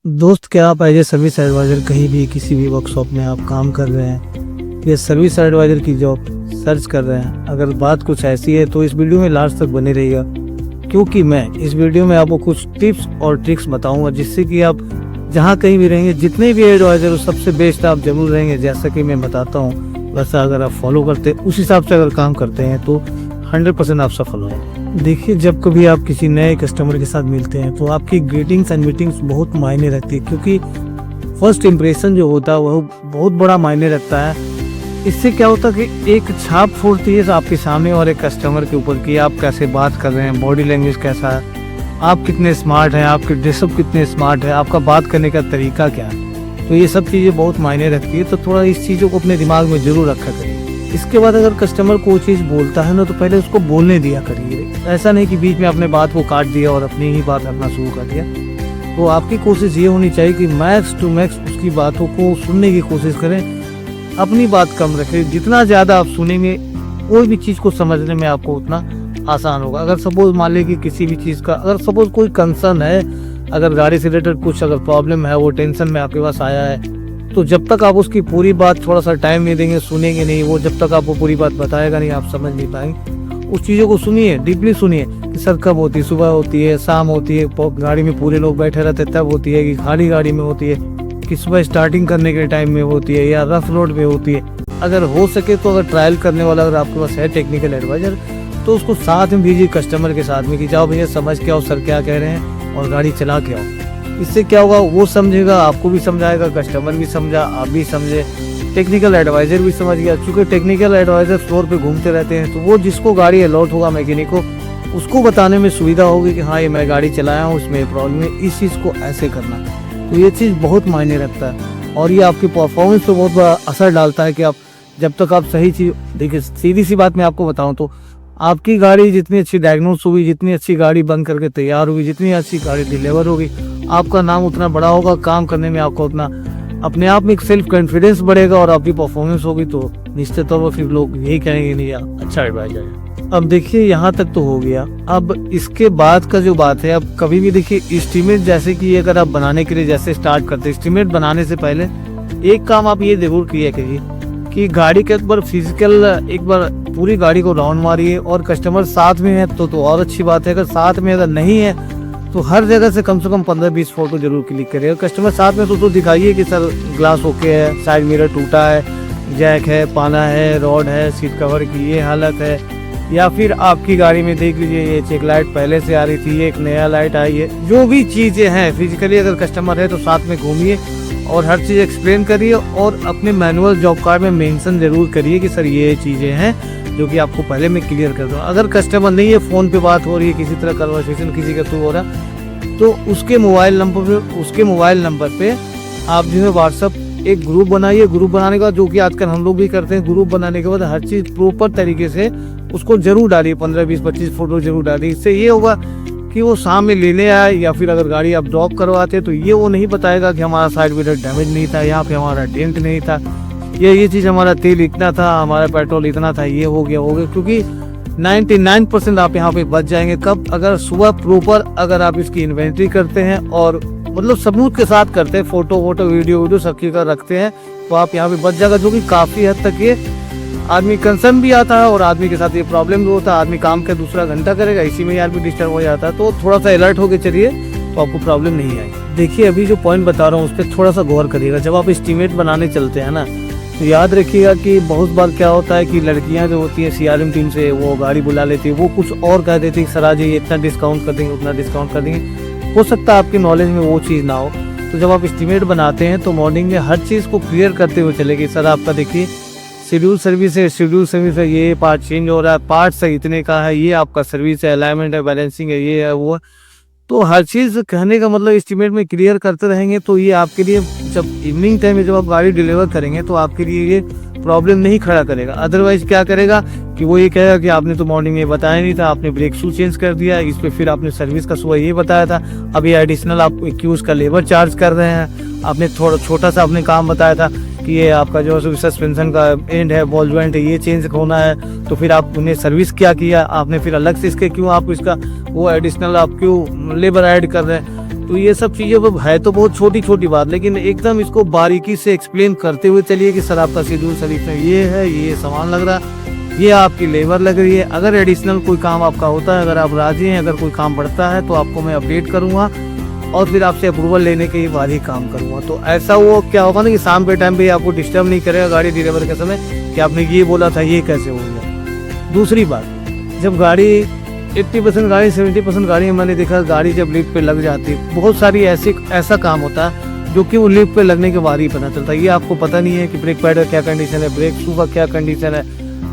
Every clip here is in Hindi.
दोस्त, क्या आप एज ए सर्विस एडवाइज़र कहीं भी किसी भी वर्कशॉप में आप काम कर रहे हैं या सर्विस एडवाइज़र की जॉब सर्च कर रहे हैं? अगर बात कुछ ऐसी है तो इस वीडियो में लास्ट तक बने रहिएगा, क्योंकि मैं इस वीडियो में आपको कुछ टिप्स और ट्रिक्स बताऊंगा जिससे कि आप जहां कहीं भी रहेंगे, जितने भी एडवाइज़र हो, सबसे बेस्ट आप जरूर रहेंगे। जैसा कि मैं बताता हूँ वैसा अगर आप फॉलो करते उस हिसाब से अगर काम करते हैं तो 100% आप सफल होंगे। देखिए, जब कभी आप किसी नए कस्टमर के साथ मिलते हैं तो आपकी ग्रीटिंग्स एंड मीटिंग्स बहुत मायने रखती है, क्योंकि फर्स्ट इम्प्रेशन जो होता है वह बहुत बड़ा मायने रखता है। इससे क्या होता है कि एक छाप छोड़ती है आपके सामने और एक कस्टमर के ऊपर कि आप कैसे बात कर रहे हैं, बॉडी लैंग्वेज कैसा है, आप कितने स्मार्ट हैं, आपके ड्रेसअप कितने स्मार्ट है, आपका बात करने का तरीका क्या है। तो ये सब चीज़ें बहुत मायने रखती है, तो थोड़ा इस चीज़ों को अपने दिमाग में जरूर रखा करिए। इसके बाद अगर कस्टमर को चीज़ बोलता है ना, तो पहले उसको बोलने दिया करिए। ऐसा नहीं कि बीच में अपने बात को काट दिया और अपनी ही बात रखना शुरू कर दिया। तो आपकी कोशिश ये होनी चाहिए कि मैक्स टू मैक्स उसकी बातों को सुनने की कोशिश करें, अपनी बात कम रखें। जितना ज़्यादा आप सुनेंगे कोई भी चीज़ को समझने में आपको उतना आसान होगा। अगर सपोज मान लें कि किसी भी चीज़ का अगर सपोज कोई कंसर्न है, अगर गाड़ी से रिलेटेड कुछ अगर प्रॉब्लम है, वो टेंशन में आपके पास आया है, तो जब तक आप उसकी पूरी बात थोड़ा सा टाइम नहीं देंगे, सुनेंगे नहीं, वो जब तक आपको पूरी बात बताएगा नहीं, आप समझ नहीं पाएंगे। उस चीज़ों को सुनिए, डीपली सुनिए कि सर कब होती है, सुबह होती है, शाम होती है, गाड़ी में पूरे लोग बैठे रहते तब होती है, कि खाली गाड़ी में होती है, कि सुबह स्टार्टिंग करने के टाइम में होती है, या रफ रोड में होती है। अगर हो सके तो अगर ट्रायल करने वाला अगर आपके पास है टेक्निकल एडवाइजर, तो उसको साथ में भेजिए कस्टमर के साथ में कि जाओ भैया समझ के आओ सर क्या कह रहे हैं और गाड़ी चला के आओ। इससे क्या होगा, वो समझेगा, आपको भी समझाएगा, कस्टमर भी समझा, आप भी समझे, टेक्निकल एडवाइज़र भी समझ गया। चूँकि टेक्निकल एडवाइज़र फ्लोर पे घूमते रहते हैं, तो वो जिसको गाड़ी अलॉट होगा मैकेनिक को, उसको बताने में सुविधा होगी कि हाँ ये मैं गाड़ी चलाया हूँ, इसमें प्रॉब्लम है, इस चीज़ को ऐसे करना। तो ये चीज़ बहुत मायने रखता है और ये आपकी परफॉर्मेंस पे बहुत बड़ा असर डालता है कि आप जब तक आप सही चीज़ देखिए, सीधी सी बात मैं आपको बताऊँ तो आपकी गाड़ी जितनी अच्छी डायग्नोस होगी, जितनी अच्छी गाड़ी बन करके तैयार होगी, जितनी अच्छी गाड़ी डिलीवर होगी, आपका नाम उतना बड़ा होगा, काम करने में आपको उतना अपने आप में एक सेल्फ कॉन्फिडेंस बढ़ेगा और आपकी परफॉर्मेंस होगी, तो निश्चित तौर पर फिर लोग यही कहेंगे नहीं यार अच्छा एडवाइजर है। अब देखिए, यहाँ तक तो हो गया। अब इसके बाद का जो बात है, अब कभी भी देखिए एस्टीमेट जैसे कि अगर आप बनाने के लिए जैसे स्टार्ट करते हैं, एस्टीमेट बनाने से पहले एक काम आप ये जरूर किया करिए कि गाड़ी के एक बार फिजिकल एक बार पूरी गाड़ी को राउंड मारिए, और कस्टमर साथ में है तो और अच्छी बात है। अगर साथ में अगर नहीं है तो हर जगह से कम 15-20 फोटो जरूर क्लिक करिए। कस्टमर साथ में तो दिखाइए कि सर ग्लास ओके है, साइड मिरर टूटा है, जैक है, पाना है, रॉड है, सीट कवर की ये हालत है, या फिर आपकी गाड़ी में देख लीजिए ये चेक लाइट पहले से आ रही थी, एक नया लाइट आई है। जो भी चीज़ें हैं फिजिकली अगर कस्टमर है तो साथ में घूमिए और हर चीज़ एक्सप्लेन करिए, और अपने मैनुअल जॉब कार्ड में मेंशन जरूर करिए कि सर ये चीज़ें हैं जो कि आपको पहले मैं क्लियर कर दूँ। अगर कस्टमर नहीं है, फ़ोन पे बात हो रही है, किसी तरह कन्वर्सेशन किसी का थ्रू हो रहा, तो उसके मोबाइल नंबर पे आप जो है व्हाट्सअप एक ग्रुप बनाइए। ग्रुप बनाने के बाद, जो कि आजकल हम लोग भी करते हैं, ग्रुप बनाने के बाद हर चीज़ प्रॉपर तरीके से उसको जरूर डालिए, 15-20-25 फोटो जरूर डालिए। इससे ये होगा कि वो सामने लेने आए या फिर अगर गाड़ी आप ड्रॉप करवाते तो ये वो नहीं बताएगा कि हमारा साइड मिरर डैमेज नहीं था, यहाँ पे हमारा डेंट नहीं था, ये चीज़ हमारा तेल इतना था, हमारा पेट्रोल इतना था, ये हो गया, क्योंकि 99% आप यहाँ पे बच जाएंगे। कब? अगर सुबह प्रॉपर अगर आप इसकी इन्वेंट्री करते हैं और मतलब सबूत के साथ करते हैं, फोटो वीडियो सब चीज़ का रखते हैं, तो आप यहाँ पे बच जाएगा, जो कि काफ़ी हद तक ये आदमी कंसर्न भी आता है और आदमी के साथ ये प्रॉब्लम भी होता है। आदमी काम का दूसरा घंटा करेगा, इसी में यार भी डिस्टर्ब हो जाता है, तो थोड़ा सा अलर्ट होकर चलिए तो आपको प्रॉब्लम नहीं आएगी। देखिए, अभी जो पॉइंट बता रहा हूँ उस पर थोड़ा सा गौर करिएगा। जब आप एस्टीमेट बनाने चलते हैं ना, तो याद रखिएगा कि बहुत बार क्या होता है कि लड़कियां जो होती हैं सीआरएम टीम से, वो गाड़ी बुला लेती है, वो कुछ और कह देती है, सर आज ये इतना डिस्काउंट कर देंगे, उतना डिस्काउंट कर देंगे। हो सकता है आपकी नॉलेज में वो चीज़ ना हो। तो जब आप एस्टीमेट बनाते हैं तो मॉर्निंग में हर चीज़ को क्लियर करते हुए चले कि सर आपका देखिए शेड्यूल सर्विस है, ये पार्ट चेंज हो रहा है, पार्ट से इतने का है, ये आपका सर्विस है, अलाइनमेंट है, बैलेंसिंग है, ये है, वो है। तो हर चीज़ कहने का मतलब एस्टीमेट में क्लियर करते रहेंगे, तो ये आपके लिए जब इवनिंग टाइम में जब आप गाड़ी डिलीवर करेंगे तो आपके लिए ये प्रॉब्लम नहीं खड़ा करेगा। अदरवाइज क्या करेगा कि वो ये कहेगा कि आपने तो मॉर्निंग में बताया नहीं था, आपने ब्रेक शू चेंज कर दिया, इस पर फिर आपने सर्विस का सुबह ये बताया था, अब ये एडिशनल आप क्यों उसका लेबर चार्ज कर रहे हैं। आपने थोड़ा छोटा सा आपने काम बताया था कि ये आपका जो सस्पेंशन का एंड है, बॉल जॉइंट है, ये चेंज होना है, तो फिर आपने सर्विस क्या किया, आपने फिर अलग से इसके क्यों आप इसका वो एडिशनल आप क्यों लेबर ऐड कर रहे हैं। तो ये सब चीज़ें है तो बहुत छोटी छोटी बात, लेकिन एकदम इसको बारीकी से एक्सप्लेन करते हुए चलिए कि सर आपका शेड्यूल सर इसमें ये है, ये सामान लग रहा है, ये आपकी लेबर लग रही है। अगर एडिशनल कोई काम आपका होता है, अगर आप राजी हैं, अगर कोई काम बढ़ता है तो आपको मैं अपडेट करूँगा और फिर आपसे अप्रूवल लेने के बाद ही काम करूँगा। तो ऐसा वो क्या होगा ना कि शाम के टाइम पे आपको डिस्टर्ब नहीं करेगा गाड़ी डिलीवर के समय कि आपने ये बोला था, ये कैसे हो गया। दूसरी बात, जब गाड़ी 80% गाड़ी 70% गाड़ी मैंने देखा गाड़ी जब लिफ्ट पे लग जाती है, बहुत सारी ऐसा काम होता है जो कि वो लिफ्ट पे लगने के बाद ही पता चलता है। ये आपको पता नहीं है कि ब्रेक पैड का क्या कंडीशन है, ब्रेक शू का क्या कंडीशन है,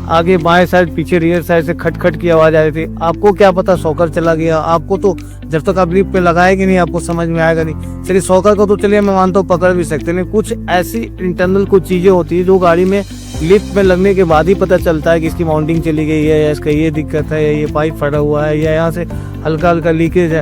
आगे बाएं साइड पीछे रियर साइड से खट खट की आवाज़ आ रही थी, आपको क्या पता सॉकर चला गया। आपको तो जब तक आप लिफ्ट पे लगाएंगे नहीं आपको समझ में आएगा नहीं। चलिए सॉकर को तो चलिए मैं मानता हूँ पकड़ भी सकते हैं, कुछ ऐसी इंटरनल कुछ चीज़ें होती है जो गाड़ी में लिफ्ट में लगने के बाद ही पता चलता है कि इसकी माउंटिंग चली गई है, या इसका ये दिक्कत है, या ये पाइप फटा हुआ है, या यहाँ से हल्का हल्का लीकेज है।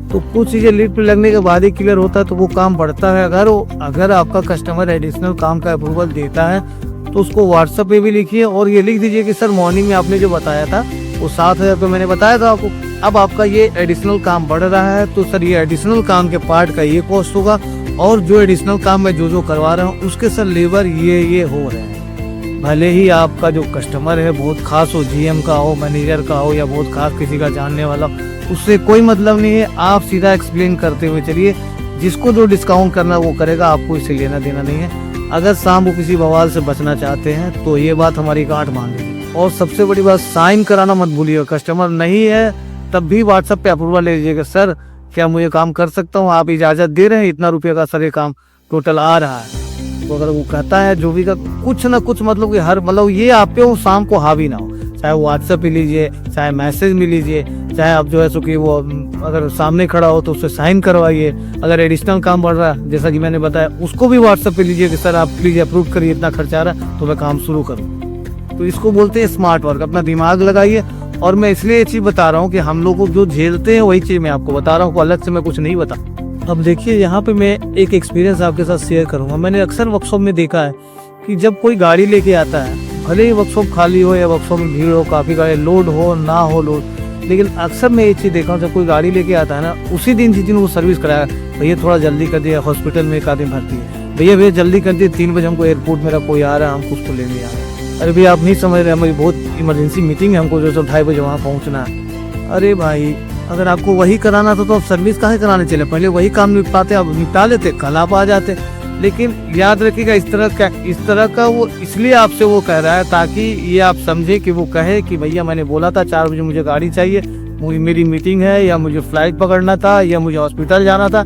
तो कुछ चीज़ें लिफ्ट पे लगने के बाद ही क्लियर होता है, तो वो काम बढ़ता है। अगर आपका कस्टमर एडिशनल काम का अप्रूवल देता है तो उसको व्हाट्सएप पे भी लिखिए और ये लिख दीजिए कि सर मॉर्निंग में आपने जो बताया था वो 7,000 रुपये मैंने बताया था आपको, अब आपका ये एडिशनल काम बढ़ रहा है तो सर ये एडिशनल काम के पार्ट का ये कॉस्ट होगा, और जो एडिशनल काम मैं जो करवा रहा हूँ उसके सर लेबर ये हो रहे हैं। भले ही आपका जो कस्टमर है बहुत खास हो, जीएम का हो, मैनेजर का हो, या बहुत खास किसी का जानने वाला, उससे कोई मतलब नहीं है। आप सीधा एक्सप्लेन करते हुए चलिए, जिसको जो डिस्काउंट करना वो करेगा, आपको इससे लेना देना नहीं है। अगर शाम को किसी बवाल से बचना चाहते हैं तो ये बात हमारी गांठ मान लीजिए। और सबसे बड़ी बात, साइन कराना मत भूलिएगा। कस्टमर नहीं है तब भी व्हाट्सएप पे अप्रूवल ले लीजिएगा, सर क्या मुझे काम कर सकता हूँ, आप इजाज़त दे रहे हैं, इतना रुपये का सर ये काम टोटल आ रहा है। तो अगर वो कहता है जो भी का कुछ ना कुछ मतलब कि मतलब ये आप पे वो शाम को हावी ना हो, चाहे व्हाट्सएप पे लीजिए, चाहे मैसेज में लीजिए, चाहे आप जो है सो कि वो अगर सामने खड़ा हो तो उससे साइन करवाइए। अगर एडिशनल काम बढ़ रहा है जैसा कि मैंने बताया, उसको भी व्हाट्सएप पे लीजिए कि सर आप प्लीज़ अप्रूव करिए, इतना खर्चा आ रहा है तो मैं काम शुरू करूँ। तो इसको बोलते हैं स्मार्ट वर्क। अपना दिमाग लगाइए। और मैं इसलिए ये चीज़ बता रहा हूँ कि हम लोग को जो झेलते हैं वही चीज़ मैं आपको बता रहा हूँ, अलग से मैं कुछ नहीं बता। अब देखिए यहाँ पे मैं एक एक्सपीरियंस आपके साथ शेयर करूँगा। मैंने अक्सर वर्कशॉप में देखा है कि जब कोई गाड़ी लेके आता है, भले ही वर्कशॉप खाली हो या वर्कशॉप में भीड़ हो, काफ़ी गाड़ी लोड हो ना हो लोड, लेकिन अक्सर मैं ये चीज़ देखा हूँ जब कोई गाड़ी लेके आता है ना, उसी दिन जिस दिन वो सर्विस कराया, भैया थोड़ा जल्दी कर दिया, हॉस्पिटल में एक आदमी भर्ती है, भैया जल्दी कर दिए, 3 बजे हमको एयरपोर्ट मेरा कोई आ रहा है, हमको उसको लेने आ रहा है। अरे भैया आप नहीं समझ रहे, हमारी बहुत इमरजेंसी मीटिंग है, हमको जो 2:30 बजे वहाँ पहुँचना है। अरे भाई अगर आपको वही कराना था तो आप सर्विस काहे कराने चले, पहले वही काम निपटाते, आप निपटा लेते, कल आप आ जाते। लेकिन याद रखिएगा इस तरह का वो इसलिए आपसे वो कह रहा है ताकि ये आप समझे कि वो कहे कि भैया मैंने बोला था 4 बजे मुझे गाड़ी चाहिए, मेरी मीटिंग है, या मुझे फ्लाइट पकड़ना था, या मुझे हॉस्पिटल जाना था।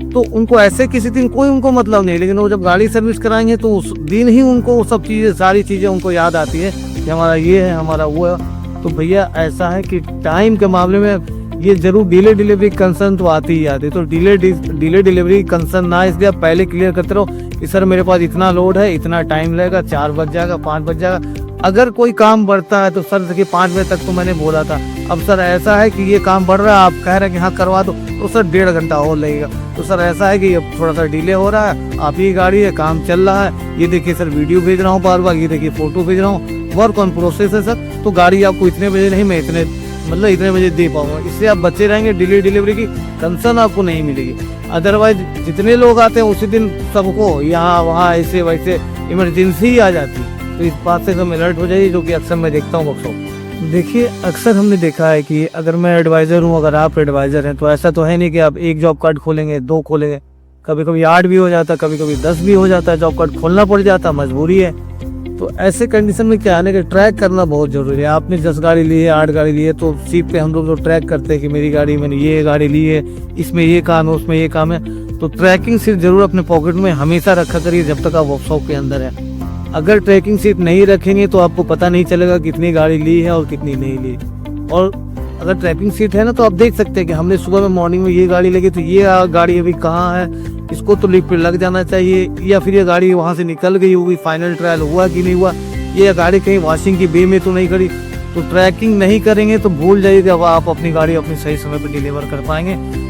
तो उनको ऐसे किसी दिन कोई उनको मतलब नहीं, लेकिन वो जब गाड़ी सर्विस कराएंगे तो उस दिन ही उनको वो सब चीज़ें सारी चीज़ें उनको याद आती है कि हमारा ये है, हमारा वो है। तो भैया ऐसा है कि टाइम के मामले में ये जरूर डिले डिलीवरी कंसर्न तो आती ही आती है। तो डिले डिलीवरी कंसर्न ना, इसलिए आप पहले क्लियर करते रहो कि सर मेरे पास इतना लोड है, इतना टाइम लगेगा, 4 बज जाएगा, 5 बज जाएगा। अगर कोई काम बढ़ता है तो सर देखिए 5 बजे तक तो मैंने बोला था, अब सर ऐसा है कि ये काम बढ़ रहा है, आप कह रहे हैं कि हाँ करवा दो, तो सर 1.5 घंटा और लगेगा। तो सर ऐसा है कि अब थोड़ा सा डिले हो रहा है, आप ही गाड़ी है, काम चल रहा है, ये देखिए सर वीडियो भेज रहा हूँ बार बार, ये देखिए फोटो भेज रहा हूँ, वर्क ऑन प्रोसेस है सर। तो गाड़ी आपको इतने बजे नहीं, मैं इतने बजे दे पाऊंगा। इससे आप बचे रहेंगे, डिले डिलीवरी की कंसर्न आपको नहीं मिलेगी। अदरवाइज जितने लोग आते हैं उसी दिन सबको यहाँ वहाँ ऐसे वैसे इमरजेंसी ही आ जाती है। तो इस बात से हम अलर्ट हो जाइए, जो कि अक्सर मैं देखता हूँ वर्कशॉप। देखिए अक्सर हमने देखा है कि अगर मैं एडवाइज़र हूँ, अगर आप एडवाइज़र हैं, तो ऐसा तो है नहीं कि आप एक जॉब कार्ड खोलेंगे, 2 खोलेंगे, कभी कभी 8 भी हो जाता है, कभी कभी 10 भी हो जाता है, जॉब कार्ड खोलना पड़ जाता है, मजबूरी है। तो ऐसे कंडीशन में क्या है ना कि ट्रैक करना बहुत ज़रूरी है। आपने 10 गाड़ी ली है, 8 गाड़ी ली है, तो सीट पे हम लोग जो ट्रैक करते हैं कि मेरी गाड़ी, मैंने ये गाड़ी ली है, इसमें ये काम है, उसमें ये काम है। तो ट्रैकिंग सीट जरूर अपने पॉकेट में हमेशा रखा करिए जब तक आप वर्कशॉप के अंदर है। अगर ट्रैकिंग सीट नहीं रखेंगे तो आपको पता नहीं चलेगा कितनी गाड़ी ली है और कितनी नहीं ली। और अगर ट्रैकिंग सीट है ना तो आप देख सकते हैं कि हमने सुबह में मॉर्निंग में ये गाड़ी लगी, तो ये गाड़ी अभी कहाँ है, इसको तो लिफ्ट पे लग जाना चाहिए, या फिर ये गाड़ी वहाँ से निकल गई होगी, फाइनल ट्रायल हुआ कि नहीं हुआ, ये गाड़ी कहीं वॉशिंग की बे में तो नहीं खड़ी। तो ट्रैकिंग नहीं करेंगे तो भूल जाइएगा आप अपनी गाड़ी अपनी सही समय पर डिलीवर कर पाएंगे।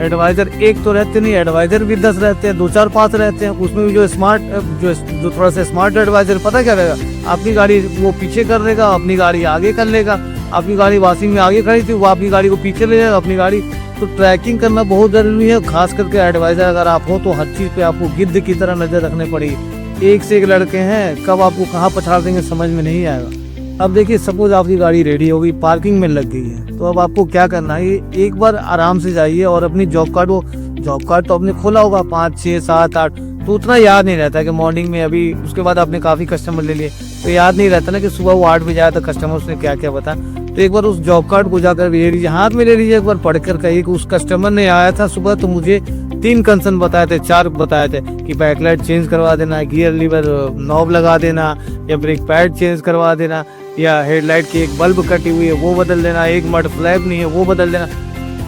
एडवाइज़र एक तो रहते नहीं, एडवाइज़र भी 10 रहते हैं, 2 4 5 रहते हैं। उसमें भी जो स्मार्ट जो थोड़ा सा स्मार्ट एडवाइज़र पता क्या रहेगा, आपकी गाड़ी वो पीछे कर देगा, अपनी गाड़ी आगे कर लेगा। आपकी गाड़ी वॉशिंग में आगे खड़ी थी, वो आपकी गाड़ी को पीछे ले जाएगा, अपनी गाड़ी तो ट्रैकिंग करना बहुत ज़रूरी है, खास करके एडवाइज़र अगर आप हो तो हर चीज़ पे आपको गिद्ध की तरह नज़र रखनी पड़ेगी। एक से एक लड़के हैं, कब आपको कहाँ पछाड़ देंगे समझ में नहीं आएगा। अब देखिए सपोज आपकी गाड़ी रेडी हो गई, पार्किंग में लग गई है, तो अब आपको क्या करना है, एक बार आराम से जाइए और अपनी जॉब कार्ड तो आपने खोला होगा 5, 6, 7, 8, तो उतना याद नहीं रहता है कि मॉर्निंग में अभी उसके बाद आपने काफ़ी कस्टमर ले लिए, तो याद नहीं रहता ना कि सुबह वो 8 बजे आया था कस्टमर, उसने क्या क्या बताया। तो एक बार उस जॉब कार्ड को जाकर ले लीजिए, हाथ में ले लीजिए, एक बार पढ़ कर कहिए कि उस कस्टमर ने आया था सुबह तो मुझे 3 कंसर्न बताए थे, 4 बताए थे कि बैकलाइट चेंज करवा देना, गियर लीवर नॉब लगा देना, या ब्रेक पैड चेंज करवा देना, या हेडलाइट की एक बल्ब कटी हुई है वो बदल देना, एक मड फ्लैप नहीं है वो बदल देना।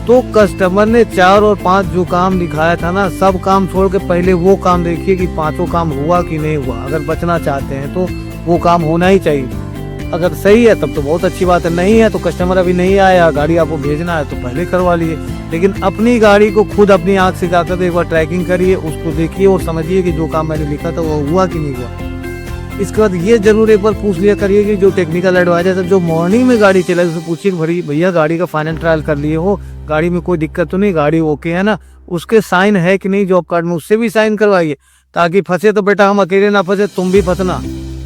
तो कस्टमर ने 4 और 5 जो काम दिखाया था ना, सब काम छोड़ के पहले वो काम देखिए कि 5 काम हुआ कि नहीं हुआ। अगर बचना चाहते हैं तो वो काम होना ही चाहिए। अगर सही है तब तो बहुत अच्छी बात है, नहीं है तो कस्टमर अभी नहीं आया, गाड़ी आपको भेजना है तो पहले करवा लीजिए। लेकिन अपनी गाड़ी को खुद अपनी आंख से जाकर एक बार ट्रैकिंग करिए, उसको देखिए और समझिए कि जो काम मैंने लिखा था वो हुआ कि नहीं हुआ। इसके बाद ये जरूर एक बार पूछ लिया करिए कि जो टेक्निकल एडवाइजर जो मॉर्निंग में गाड़ी चला उससे पूछिए कि भैया गाड़ी का फाइनल ट्रायल कर लिए हो, गाड़ी में कोई दिक्कत तो नहीं, गाड़ी ओके है ना, उसके साइन है कि नहीं जॉब कार्ड में, उससे भी साइन करवाइए, ताकि फंसे तो बेटा हम अकेले ना फंसे, तुम भी फंसना,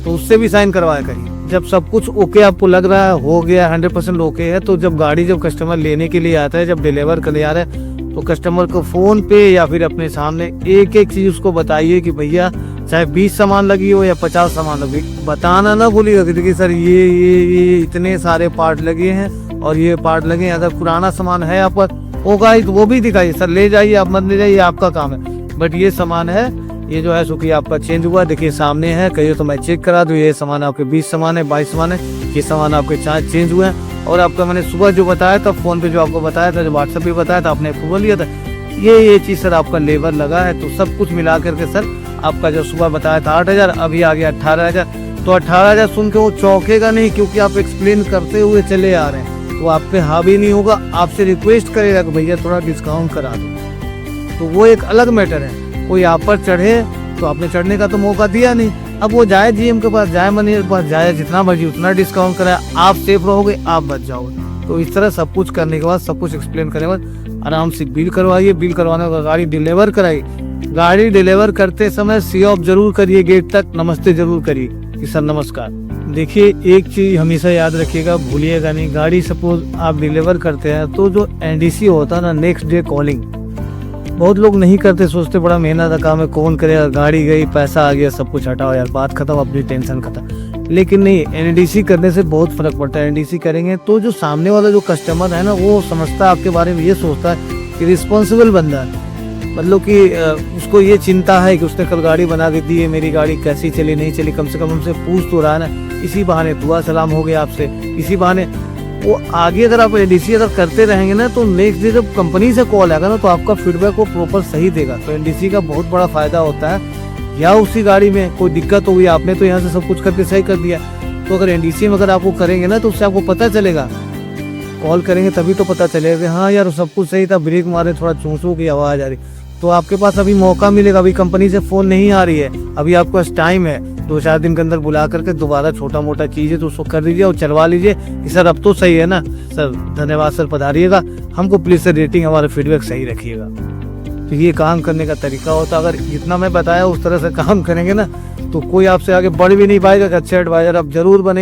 तो उससे भी साइन करवाया करिए। जब सब कुछ ओके आपको लग रहा है, हो गया 100% ओके है, तो जब कस्टमर लेने के लिए आता है, जब डिलीवर करने आ रहा है, तो कस्टमर को फोन पे या फिर अपने सामने एक एक चीज उसको बताइए कि भैया चाहे 20 सामान लगी हो या 50 सामान लगी, बताना ना भूलिएगा कि देखिए सर ये इतने सारे पार्ट लगे हैं और ये पार्ट लगे हैं। अगर पुराना सामान है आप पर होगा तो वो भी दिखाइए, सर ले जाइए आप मत ले जाइए, आपका काम है, बट ये सामान है, ये जो है सो कि आपका चेंज हुआ, देखिए सामने है, कहिए तो मैं चेक करा दूँ, ये सामान आपके 20 सामान है, 22 सामान है, ये सामान आपके 4 चेंज हुए हैं, और आपका मैंने सुबह जो बताया था फोन पे, जो आपको बताया था, जो व्हाट्सएप पे बताया था, आपने अप्रूवल लिया था, ये चीज सर आपका लेबर लगा है। तो सब कुछ मिला करके सर आपका जो सुबह बताया था 8,000 अभी आ गया 18,000। तो 18,000 सुन के वो चौंकेगा नहीं, क्योंकि आप एक्सप्लेन करते हुए चले आ रहे हैं, तो आप पे हावी नहीं होगा, आपसे रिक्वेस्ट करेगा कि भैया थोड़ा डिस्काउंट करा दो। तो वो एक अलग मैटर है। कोई आप पर चढ़े तो आपने चढ़ने का तो मौका दिया नहीं, अब वो जाए जीएम के पास, जाए मैनेजर के पास, जाए जितना मर्जी उतना डिस्काउंट कराए, आप सेफ रहोगे, आप बच जाओगे। तो इस तरह सब कुछ करने के बाद, सब कुछ एक्सप्लेन करने के बाद आराम से बिल करवाइए। बिल करवाने के बाद गाड़ी डिलीवर कराइए। गाड़ी डिलीवर करते समय सी ऑफ जरूर करिए, गेट तक नमस्ते जरूर करिए कि सर नमस्कार। देखिए एक चीज हमेशा याद रखिएगा, भूलिएगा नहीं, गाड़ी सपोज आप डिलीवर करते हैं तो जो एनडीसी होता है ना, नेक्स्ट डे कॉलिंग, बहुत लोग नहीं करते, सोचते बड़ा मेहनत का काम है, कौन करेगा, गाड़ी गई, पैसा आ गया, सब कुछ हटाओ यार, बात खत्म, अपनी टेंशन खत्म। लेकिन नहीं, एनडीसी करने से बहुत फर्क पड़ता है। एनडीसी करेंगे तो जो सामने वाला जो कस्टमर है ना, वो समझता है आपके बारे में, ये सोचता है कि रिस्पॉन्सिबल बंदा है, मतलब कि उसको ये चिंता है कि उसने कल गाड़ी बना के दी है, मेरी गाड़ी कैसी चली नहीं चली, कम से कम हमसे पूछ तो रहा है ना, इसी बहाने दुआ सलाम हो गया आपसे, इसी बहाने वो आगे। अगर आप एनडीसी अगर करते रहेंगे ना, तो नेक्स्ट डे जब कंपनी से कॉल आएगा ना, तो आपका फीडबैक वो प्रॉपर सही देगा। तो एनडीसी का बहुत बड़ा फायदा होता है। या उसी गाड़ी में कोई दिक्कत हो गई, आपने तो यहाँ से सब कुछ करके सही कर दिया, तो अगर एनडीसी में अगर आपको करेंगे ना, तो उससे आपको पता चलेगा, कॉल करेंगे तभी तो पता चलेगा हाँ यार सब कुछ सही था, ब्रेक मारे थोड़ा चूसू की आवाज आ रही, तो आपके पास अभी मौका मिलेगा, अभी कंपनी से फोन नहीं आ रही है, अभी आपके पास टाइम है, 2-4 दिन के अंदर बुला करके दोबारा छोटा मोटा चीज है तो उसको कर दीजिए और चलवा लीजिए कि सर अब तो सही है ना, सर धन्यवाद सर, पधारिएगा, हमको प्लीज सर रेटिंग हमारा फीडबैक सही रखिएगा। तो ये काम करने का तरीका होता है। अगर जितना मैं बताया उस तरह से काम करेंगे ना, तो कोई आपसे आगे बढ़ भी नहीं पाएगा कि अच्छे एडवाइजर आप जरूर बने।